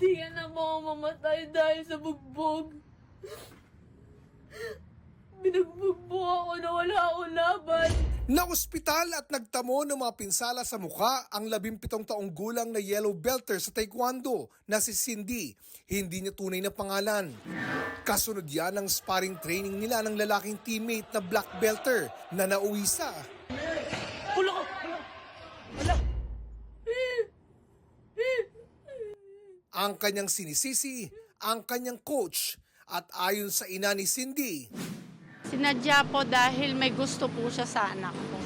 Hindi ka na mamatay dahil sa bugbog. Binugbog mo ako na wala akong laban. Na-ospital at nagtamo ng mga pinsala sa mukha ang 17 taong gulang na yellow belter sa taekwondo na si Cindy. Hindi niya tunay na pangalan. Kasunod yan ang sparring training nila ng lalaking teammate na black belter na nauwi sa ang kanyang sinisisi, ang kanyang coach at ayon sa ina ni Cindy, Sinadya po dahil may gusto po siya sa anak ko.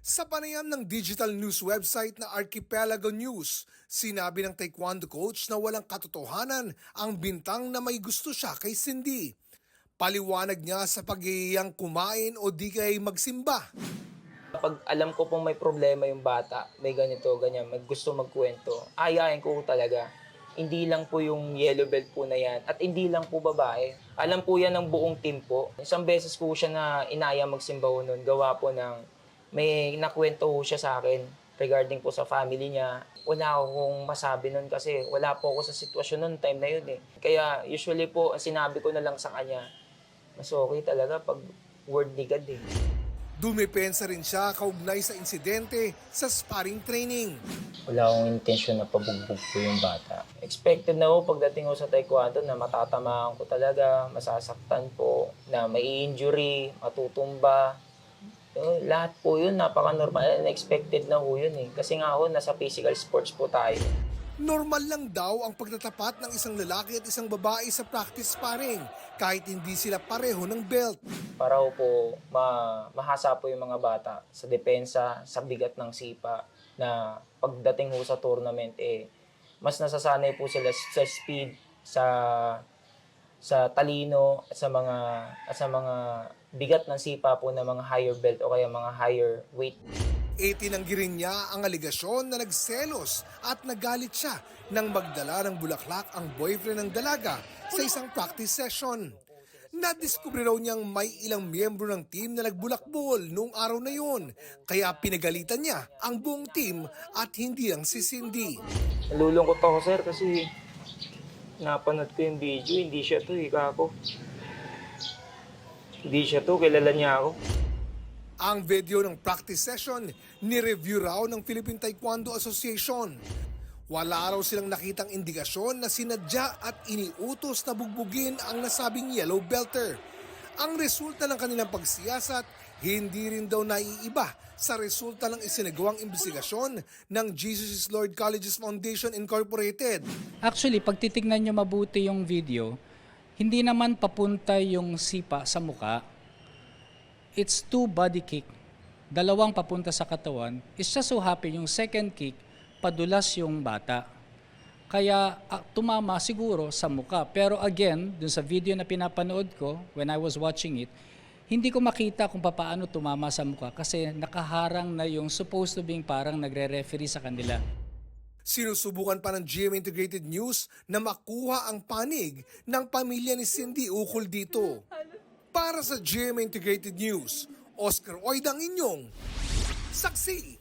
sa panayam ng digital news website na Archipelago News, sinabi ng taekwondo coach na walang katotohanan ang bintang na may gusto siya kay Cindy. Paliwanag niya sa pag-iiyang kumain o di kay magsimba. Pag alam ko pong may problema yung bata, may ganito, ganyan, may gusto magkwento, ayayin ko talaga. Hindi lang po yung yellow belt po na yan at hindi lang po babae. Alam po yan ng buong team po. Isang beses ko siya na inaya magsimba ho nun, gawa po ng may nakwento ho siya sa akin regarding po sa family niya. Wala akong masabi nun kasi wala po ako sa sitwasyon nun, time na yun eh. Kaya usually po, sinabi ko na lang sa kanya, mas okay talaga pag word ni God eh. Dumepensa rin siya kaugnay sa insidente sa sparring training. Wala akong intensyon na pabugbog po yung bata. Expected na ho pagdating ko sa taekwondo na matatamaan ko talaga, masasaktan po, na may injury, matutumba. Lahat po yun, napaka-normal and expected na ho yun eh. Kasi nga ho, nasa physical sports po tayo. Normal lang daw ang pagtatapat ng isang lalaki at isang babae sa practice sparring kahit hindi sila pareho ng belt. Para ho po mahasa po yung mga bata sa depensa, sa bigat ng sipa na pagdating ho sa tournament mas nasasanay po sila sa speed, sa talino at sa mga bigat ng sipa po ng mga higher belt o kaya mga higher weight. Itinanggi rin niya ang aligasyon na nagselos at nagalit siya nang magdala ng bulaklak ang boyfriend ng dalaga sa isang practice session. Nadiskubre raw niyang may ilang miyembro ng team na nagbulakbol noong araw na yun, kaya pinagalitan niya ang buong team at hindi lang si Cindy. Nalulungkot ako sir kasi napanood ko yung video, hindi siya to kako. Hindi siya to, kilala niya ako. Ang video ng practice session, ni-review raw ng Philippine Taekwondo Association. Wala raw silang nakitang indikasyon na sinadya at iniutos na bugbugin ang nasabing yellow belter. Ang resulta ng kanilang pagsiyasat, hindi rin daw naiiba sa resulta ng isinagawang imbestigasyon ng Jesus is Lord Colleges Foundation Incorporated. Actually, pag titignan nyo mabuti yung video, hindi naman papunta yung sipa sa muka. It's 2 body kick. Dalawang papunta sa katawan. It's just so happy yung second kick, padulas yung bata. Kaya tumama siguro sa muka. Pero again, dun sa video na pinapanood ko, when I was watching it, hindi ko makita kung paano tumama sa muka kasi nakaharang na yung supposed to being parang nagre-referee sa kanila. Sinusubukan pa ng GMA Integrated News na makuha ang panig ng pamilya ni Cindy ukol dito. Para sa GMA Integrated News, Oscar Oyd ang inyong saksi.